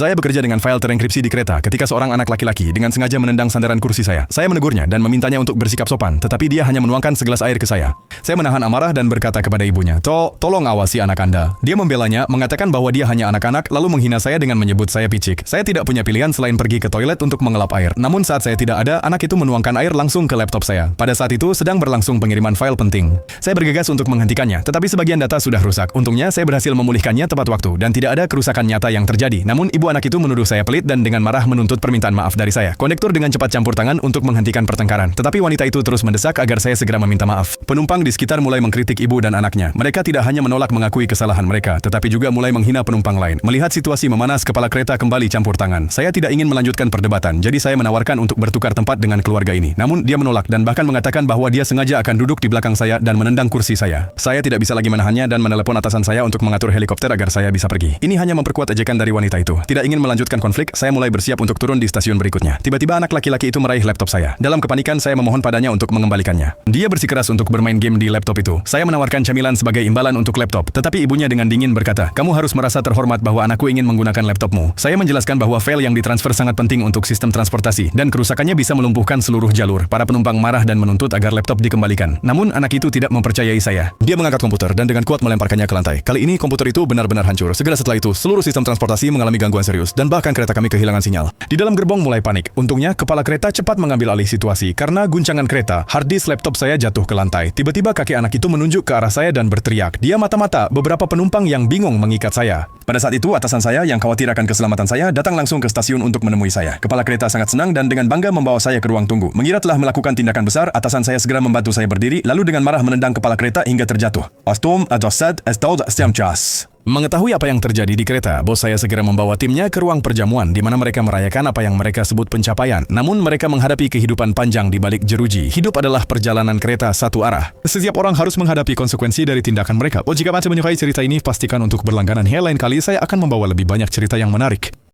Saya bekerja dengan file terenkripsi di kereta ketika seorang anak laki-laki dengan sengaja menendang sandaran kursi saya. Saya menegurnya dan memintanya untuk bersikap sopan, tetapi dia hanya menuangkan segelas air ke saya. Saya menahan amarah dan berkata kepada ibunya, Tolong awasi anak Anda." Dia membelanya, mengatakan bahwa dia hanya anak-anak, lalu menghina saya dengan menyebut saya picik. Saya tidak punya pilihan selain pergi ke toilet untuk mengelap air. Namun saat saya tidak ada, anak itu menuangkan air langsung ke laptop saya. Pada saat itu sedang berlangsung pengiriman file penting. Saya bergegas untuk menghentikannya, tetapi sebagian data sudah rusak. Untungnya saya berhasil memulihkannya tepat waktu dan tidak ada kerusakan nyata yang terjadi. Namun ibu anak itu menuduh saya pelit dan dengan marah menuntut permintaan maaf dari saya. Kondektur dengan cepat campur tangan untuk menghentikan pertengkaran, tetapi wanita itu terus mendesak agar saya segera meminta maaf. Penumpang di sekitar mulai mengkritik ibu dan anaknya. Mereka tidak hanya menolak mengakui kesalahan mereka, tetapi juga mulai menghina penumpang lain. Melihat situasi memanas, kepala kereta kembali campur tangan. Saya tidak ingin melanjutkan perdebatan, jadi saya menawarkan untuk bertukar tempat dengan keluarga ini. Namun dia menolak dan bahkan mengatakan bahwa dia sengaja akan duduk di belakang saya dan menendang kursi saya. Saya tidak bisa lagi menahannya dan menelepon atasan saya untuk mengatur helikopter agar saya bisa pergi. Ini hanya memperkuat ejekan dari wanita itu. Tidak ingin melanjutkan konflik, saya mulai bersiap untuk turun di stasiun berikutnya. Tiba-tiba anak laki-laki itu meraih laptop saya. Dalam kepanikan, saya memohon padanya untuk mengembalikannya. Dia bersikeras untuk bermain game di laptop itu. Saya menawarkan camilan sebagai imbalan untuk laptop, tetapi ibunya dengan dingin berkata, "Kamu harus merasa terhormat bahwa anakku ingin menggunakan laptopmu." Saya menjelaskan bahwa file yang ditransfer sangat penting untuk sistem transportasi, dan kerusakannya bisa melumpuhkan seluruh jalur. Para penumpang marah dan menuntut agar laptop dikembalikan. Namun anak itu tidak mempercayai saya. Dia mengangkat komputer dan dengan kuat melemparkannya ke lantai. Kali ini komputer itu benar-benar hancur. Segera setelah itu, seluruh sistem transportasi mengalami gangguan serius dan bahkan kereta kami kehilangan sinyal. Di dalam gerbong mulai panik. Untungnya kepala kereta cepat mengambil alih situasi. Karena guncangan kereta, hard disk laptop saya jatuh ke lantai. Tiba-tiba kakek anak itu menunjuk ke arah saya dan berteriak. Dia mata-mata beberapa penumpang yang bingung mengikat saya. Pada saat itu atasan saya yang khawatir akan keselamatan saya datang langsung ke stasiun untuk menemui saya. Kepala kereta sangat senang dan dengan bangga membawa saya ke ruang tunggu. Mengira telah melakukan tindakan besar, atasan saya segera membantu saya berdiri lalu dengan marah menendang kepala kereta hingga terjatuh. Mengetahui apa yang terjadi di kereta, bos saya segera membawa timnya ke ruang perjamuan di mana mereka merayakan apa yang mereka sebut pencapaian. Namun mereka menghadapi kehidupan panjang di balik jeruji. Hidup adalah perjalanan kereta satu arah. Setiap orang harus menghadapi konsekuensi dari tindakan mereka. Jika Anda menyukai cerita ini, pastikan untuk berlangganan. Lain kali saya akan membawa lebih banyak cerita yang menarik.